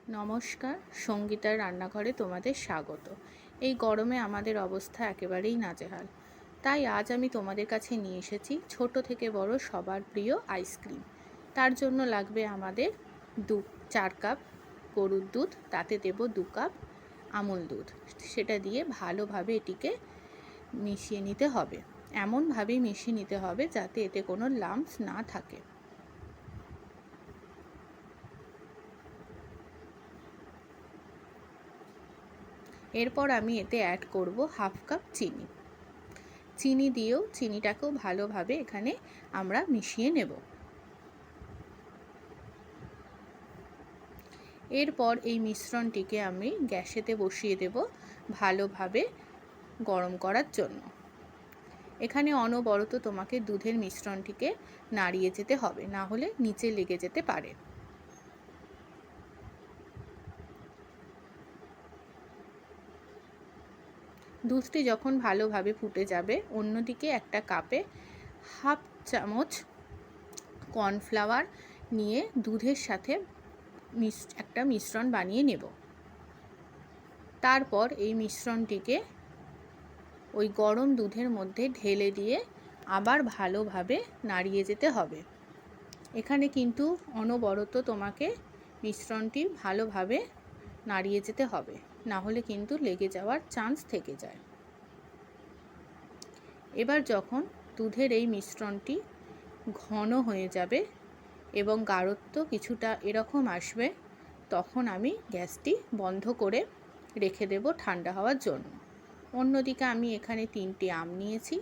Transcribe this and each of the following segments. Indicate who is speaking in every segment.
Speaker 1: নমস্কার, সঙ্গীতার রান্নাঘরে তোমাদের স্বাগত। এই গরমে আমাদের অবস্থা একেবারেই নাজেহাল। তাই আজ আমি তোমাদের কাছে নিয়ে এসেছি ছোট থেকে বড় সবার প্রিয় আইসক্রিম। তার জন্য লাগবে আমাদের 4 কাপ গরুর দুধ, তাতে দেব 2 কাপ আমুল দুধ। সেটা দিয়ে ভালোভাবে এটিকে মিশিয়ে নিতে হবে। এমনভাবেই মিশিয়ে নিতে হবে যাতে এতে কোনো লাম্পস না থাকে। এরপর আমি এতে অ্যাড করব 1/2 কাপ চিনি। চিনি দিয়েও চিনিটাকেও ভালোভাবে এখানে আমরা মিশিয়ে নেব। এরপর এই মিশ্রণটিকে আমি গ্যাসেতে বসিয়ে দেব ভালোভাবে গরম করার জন্য। এখানে অনবরত তোমাকে দুধের মিশ্রণটিকে নাড়িয়ে যেতে হবে, না হলে নিচে লেগে যেতে পারে। দুধটি যখন ভালোভাবে ফুটে যাবে, অন্যদিকে একটা কাপে 1/2 চামচ কর্নফ্লাওয়ার নিয়ে দুধের সাথে একটা মিশ্রণ বানিয়ে নেব। তারপর এই মিশ্রণটিকে ওই গরম দুধের মধ্যে ঢেলে দিয়ে আবার ভালোভাবে নাড়িয়ে যেতে হবে। এখানে কিন্তু অনবরত তোমাকে মিশ্রণটি ভালোভাবে নাড়িয়ে যেতে হবে, না হলে কিন্তু লেগে যাওয়ার চান্স থেকে যায়। এবার যখন দুধের এই মিশ্রণটি ঘন হয়ে যাবে এবং গাঢ়ত্ব কিছুটা এরকম আসবে, তখন আমি গ্যাসটি বন্ধ করে রেখে দেব ঠান্ডা হওয়ার জন্য। অন্যদিকে আমি এখানে 3টি আম নিয়েছি,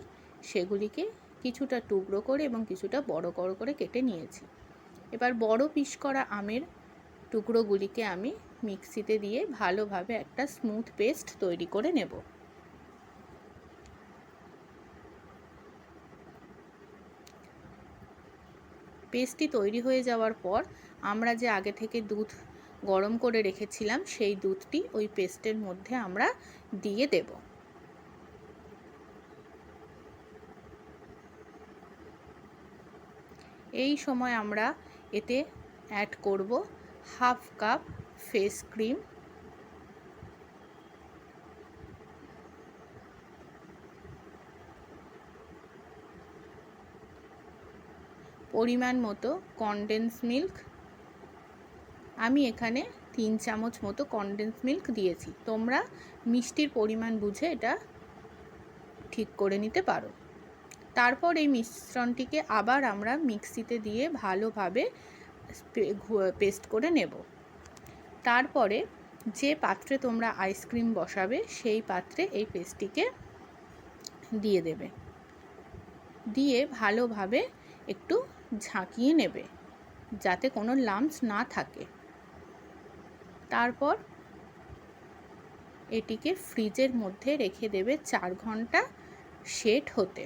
Speaker 1: সেগুলিকে কিছুটা টুকরো করে এবং কিছুটা বড় করে কেটে নিয়েছি। এবার বড় পিস করা আমের টুকরোগুলিকে আমি মিক্সিতে দিয়ে ভালোভাবে একটা স্মুথ পেস্ট তৈরি করে নেব। পেস্টটি তৈরি হয়ে যাওয়ার পর আমরা যে আগে থেকে দুধ গরম করে রেখেছিলাম, সেই দুধটি ওই পেস্টের মধ্যে আমরা দিয়ে দেব। এই সময় আমরা এতে অ্যাড করব 1/2 কাপ ফেস ক্রিম, পরিমাণ মতো কনডেন্স মিল্ক। আমি এখানে 3 চামচ মতো কনডেন্স মিল্ক দিয়েছি। তোমরা মিষ্টির পরিমাণ বুঝে এটা ঠিক করে নিতে পারো। তারপর এই মিশ্রণটিকে আবার আমরা মিক্সিতে দিয়ে ভালোভাবে পেস্ট করে নেব। তারপরে যে পাত্রে তোমরা আইসক্রিম বসাবে, সেই পাত্রে এই পেস্টটিকে দিয়ে দেবে। দিয়ে ভালোভাবে একটু ঝাঁকিয়ে নেবে যাতে কোনো লাম্পস না থাকে। তারপর এটিকে ফ্রিজের মধ্যে রেখে দেবে 4 ঘন্টা সেট হতে।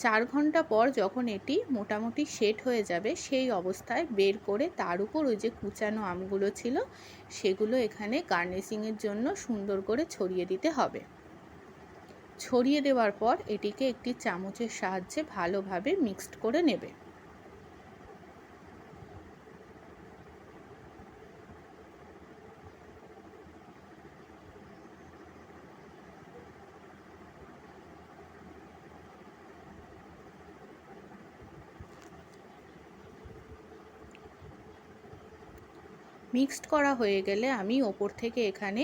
Speaker 1: 4 ঘন্টা পর যখন এটি মোটামুটি সেট হয়ে যাবে, সেই অবস্থায় বের করে তার উপর ওই যে কুচানো আমগুলো ছিল, সেগুলো এখানে গার্নিশিংয়ের জন্য সুন্দর করে ছড়িয়ে দিতে হবে। ছড়িয়ে দেওয়ার পর এটিকে একটি চামচের সাহায্যে ভালোভাবে মিক্সড করে নেবে। মিক্সড করা হয়ে গেলে আমি ওপর থেকে এখানে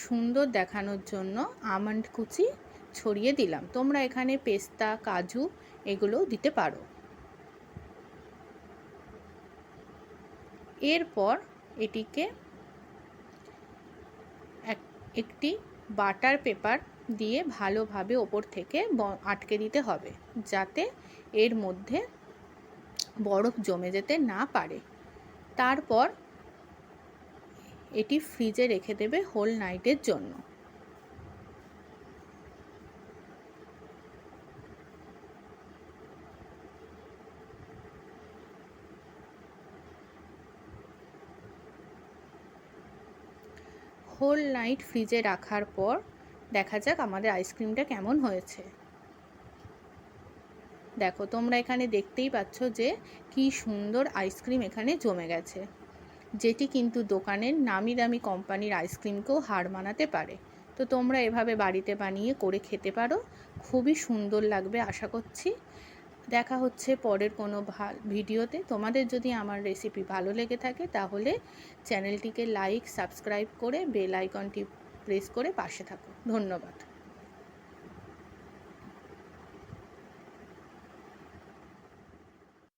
Speaker 1: সুন্দর দেখানোর জন্য আমন্ড কুচি ছড়িয়ে দিলাম। তোমরা এখানে পেস্তা, কাজু এগুলোও দিতে পারো। এরপর এটিকে একটি বাটার পেপার দিয়ে ভালোভাবে ওপর থেকে আটকে দিতে হবে, যাতে এর মধ্যে বরফ জমে যেতে না পারে। তারপর এটি ফ্রিজে রেখে দেবে হোল নাইটের জন্য। হোল নাইট ফ্রিজে রাখার পর দেখা যাক আমাদের আইসক্রিমটা কেমন হয়েছে। দেখো, তোমরা এখানে দেখতেই পাচ্ছ যে কি সুন্দর আইসক্রিম এখানে জমে গেছে। যেটি কিন্তু দোকানের নামি দামি কোম্পানির আইসক্রিমকেও হার মানাতে পারে। তো তোমরা এভাবে বাড়িতে বানিয়ে করে খেতে পারো, খুবই সুন্দর লাগবে আশা করছি। দেখা হচ্ছে পরের কোনো ভিডিওতে। তোমাদের যদি আমার রেসিপি ভালো লেগে থাকে তাহলে চ্যানেলটিকে লাইক, সাবস্ক্রাইব করে বেল আইকনটি প্রেস করে পাশে থাকো। ধন্যবাদ।